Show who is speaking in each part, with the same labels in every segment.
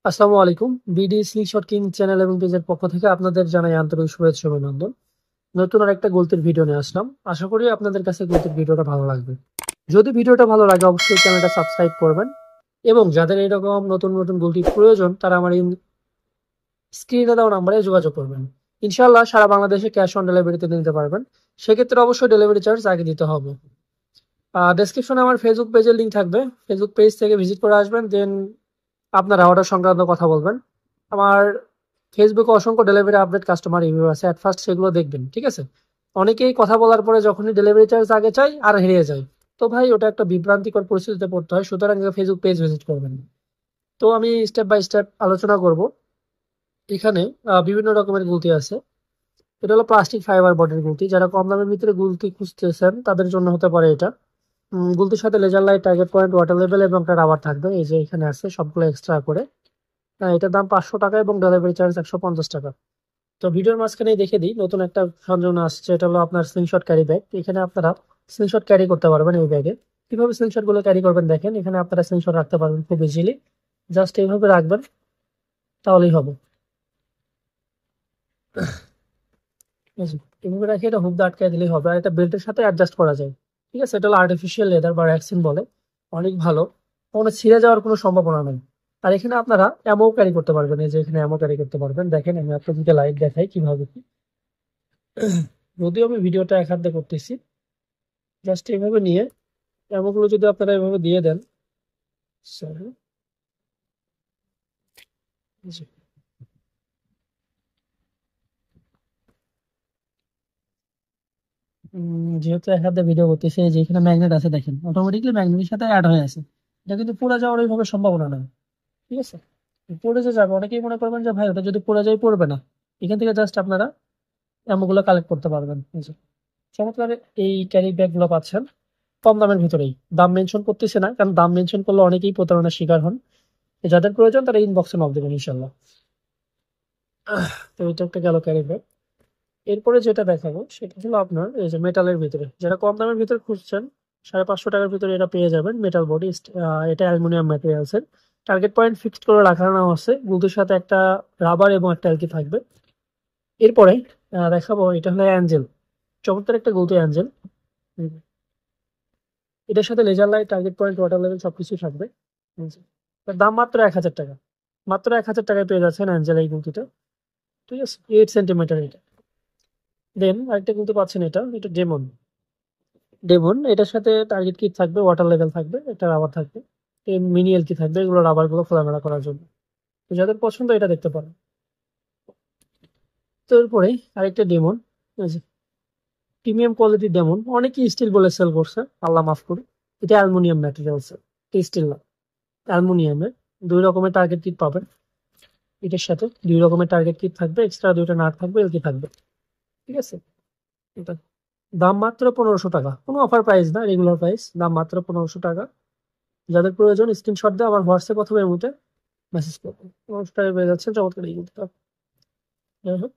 Speaker 1: আসসালামু আলাইকুম। BD slingshot king channel এবং পেজের পক্ষ থেকে আপনাদের জানাই আন্তরিক শুভেচ্ছা ও অভিনন্দন। নতুন আর একটা গলতির ভিডিও নিয়ে আসলাম। আশা করি আপনাদের কাছে গলতির ভিডিওটা ভালো লাগবে। যদি ভিডিওটা ভালো লাগে অবশ্যই চ্যানেলটা সাবস্ক্রাইব করবেন এবং যাদের এরকম নতুন নতুন গলতির প্রয়োজন তারা আমার এই স্ক্রিনে দেওয়া নাম্বারে যোগাযোগ করবেন। ইনশাআল্লাহ সারা বাংলাদেশে ক্যাশ অন ডেলিভারিতে নিতে পারবেন। সেক্ষেত্রে অবশ্যই ডেলিভারি চার্জ আগে দিতে হবে। ডেসক্রিপশনে আমার ফেসবুক পেজের লিঙ্ক থাকবে। ফেসবুক পেজ থেকে ভিজিট করে আসবেন, দেন আপনারা অর্ডার সংক্রান্ত কথা বলবেন। আমার ফেসবুকে অসংখ্য ডেলিভারি আপডেট কাস্টমার রিভিউ আছে, অ্যাট ফার্স্ট সেগুলো দেখবেন, ঠিক আছে? অনেকেই কথা বলার পরে যখনই ডেলিভারি চার্জ আগে চাই আর হেরিয়ে যায়, তো ভাই ওটা একটা বিভ্রান্তিকর পরিস্থিতিতে পড়তে হয়, সুতরাং ফেসবুক পেজ ভিজিট করবেন। তো আমি স্টেপ বাই স্টেপ আলোচনা করব। এখানে বিভিন্ন রকমের গুলতি আছে। এটা হলো প্লাস্টিক ফাইবার বডির গুলতি। যারা কম দামের ভিতরে গুলতি খুঁজতেছেন তাদের জন্য হতে পারে এটা। গুলতির সাথে laser light, target point, water level এবং একটা রাবার থাকবে। এই যে এখানে আছে সবগুলো এক্সট্রা করে। এটার দাম 500 টাকা এবং ডেলিভারি চার্জ 150 টাকা। তো ভিডিওর মাঝখানেই দেখে দিই, নতুন একটা সংযোজন আসছে। এটা হলো আপনার স্লিংশট ক্যারি ব্যাগ। এখানে আপনারা স্লিংশট ক্যারি করতে পারবেন এই ব্যাগে। কিভাবে স্লিংশট গুলো ক্যারি করবেন দেখেন, এখানে আপনারা স্লিংশট রাখতে পারবেন খুব ইজিলি। জাস্ট এইভাবে রাখবেন, তাহলেই হবে। এই যে, এভাবে রাখে এটা হুক দিয়ে আটকায় দিলেই হবে। আর এটা বেল্টের সাথে অ্যাডজাস্ট করা যায়, ঠিক আছে? এটা হলো আর্টিফিশিয়াল লেদার বা র্যাক্সিন বলে, অনেক ভালো। কখনো ছিঁড়ে যাওয়ার কোনো সম্ভাবনা নেই। আর এখানে আপনারা অ্যামো ক্যারি করতে পারবেন। এই যে এখানে অ্যামো ক্যারি করতে পারবেন। দেখেন আমি আপনাদেরকে লাইট দেখাই কিভাবে কি। যদিও আমি ভিডিওটা এক হাতে করতেছি, জাস্ট এইভাবে নিয়ে অ্যামোগুলো যদি আপনারা এভাবে দিয়ে দেন। সরি, যেহেতু এক হাতে ভিডিও করতেছি, এই যে এখানে ম্যাগনেট আছে দেখেন, অটোমেটিকলি ম্যাগনেটের সাথে অ্যাড হয়ে আছে। এটা কিন্তু পড়ে যাওয়ার ওইভাবে সম্ভাবনা নেই, ঠিক আছে? পড়ে যে যাবে, অনেকেই মনে করবেন যে ভাই ওটা যদি পড়ে যায় পড়বে না। এখান থেকে জাস্ট আপনারা অ্যামোগুলো কালেক্ট করতে পারবেন। এই যে চমৎকার এই ক্যারি ব্যাগ গুলো পাচ্ছেন কম দামের ভিতরেই। দাম মেনশন করতেছে না, কারণ দাম মেনশন করলে অনেকেই প্রতারণার শিকার হন। যাদের প্রয়োজন তারা ইনবক্সে নক দেবেন ইনশাল্লাহ। তো এটা একটা গেল ক্যারি ব্যাগ। এরপরে যেটা দেখাবো সেটা হলো আপনার এই যে মেটালের ভিতরে, যারা কম দামের ভিতরে খুঁজছেন 550 টাকার ভিতরে এটা পেয়ে যাবেন। মেটাল বডি, এটা অ্যালুমিনিয়াম ম্যাটেরিয়ালসের। টার্গেট পয়েন্ট ফিক্সড করে রাখানো আছে। গুলতির সাথে একটা রাবার এবং একটা অ্যালকি থাকবে। এরপরে দেখাবো এটা হলো অ্যাঞ্জেল। চমৎকার একটা গুলতি অ্যাঞ্জেল। এটার সাথে laser light, target point, water level সবকিছু থাকবে। এই যে, এটার দাম মাত্র 1000 টাকা। মাত্র 1000 টাকায় পেয়ে যাচ্ছেন অ্যাঞ্জেল এই গুলতিটা, ঠিক আছে? 8 সেন্টিমিটার এটা। দেন আরেকটা গুলতি পাচ্ছেন, এটা এটা ডেমন। ডেমন এটার সাথে টার্গেট কিট থাকবে, ওয়াটার লেভেল থাকবে, একটা রাবার থাকবে, মিনি এলকি থাকবে। এগুলো রাবার গুলো খোলামেলা করার জন্য। তো যাদের পছন্দ এটা দেখতে পারেন। তো এরপরে আরেকটা ডেমন, প্রিমিয়াম কোয়ালিটির ডেমন। অনেকেই স্টিল বলে সেল করছে, আল্লাহ মাফ করুন। এটা অ্যালুমিনিয়াম ম্যাটেরিয়ালস, স্টিল না, অ্যালুমিনিয়ামের। 2 রকমের টার্গেট কিট পাবেন। এটার সাথে 2 রকমের টার্গেট কিট থাকবে, এক্সট্রা 2টা নাট থাকবে, এলকি থাকবে, ঠিক আছে? এটা দাম মাত্র 1500 টাকা। কোনো অফার প্রাইস না, রেগুলার প্রাইস। দাম মাত্র 1500 টাকা। যাদের প্রয়োজন স্ক্রিনশট দিয়ে আমার হোয়াটসঅ্যাপ অথবা ইমোতে মেসেজ করবেন। 1500 টাকায় পেয়ে যাচ্ছেন চমৎকার এই গুলোটা। যাই হোক,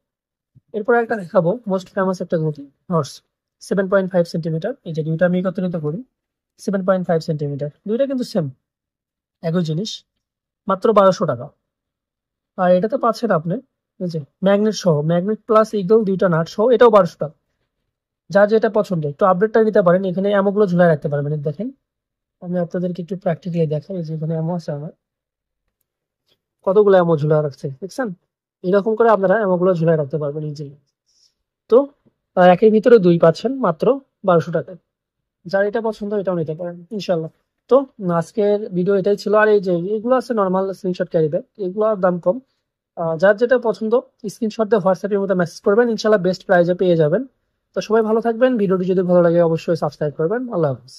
Speaker 1: এরপর একটা দেখাবো মোস্ট ফেমাস একটা গুটি, হর্স। 7.5 সেন্টিমিটার। এই যে দুইটা আমি একত্রিত করি, 7.5 সেন্টিমিটার। দুইটা কিন্তু সেম, একই জিনিস। মাত্র 1200 টাকা। আর এটাতে পাচ্ছেন আপনি এই যে ম্যাগনেট সহ, ম্যাগনেট প্লাস ইগল 2টা নাট সহ, এটাও 1200 টাকা। যার যেটা পছন্দ একটু আপডেটটা নিতে পারেন। এখানে অ্যামোগুলো ঝুলায় রাখতে পারবেন। এই দেখেন আমি আপনাদেরকে একটু প্র্যাকটিক্যালি দেখাই। এই যে এখানে অ্যামো আছে আমার, কতগুলো অ্যামো ঝুলায় রাখছে দেখছেন? এরকম করে আপনারা অ্যামোগুলো ঝুলায় রাখতে পারবেন ইজিলি। তো একের ভিতরে 2 পাচ্ছেন মাত্র 1200 টাকায়। যার এটা পছন্দ এটাও নিতে পারেন ইনশাল্লাহ। তো আজকের ভিডিও এটাই ছিল। আর এই যে এগুলো আছে নর্মাল স্ক্রিনশট ক্যারি ব্যাগ, এগুলোর দাম কম। যার যেটা পছন্দ স্ক্রিনশট দিয়ে হোয়াটসঅ্যাপের মধ্যে মেসেজ করবেন, ইনশাল্লাহ বেস্ট প্রাইজে পেয়ে যাবেন। তো সবাই ভালো থাকবেন। ভিডিওটি যদি ভালো লাগে অবশ্যই সাবস্ক্রাইব করবেন। আল্লাহ হাফিজ।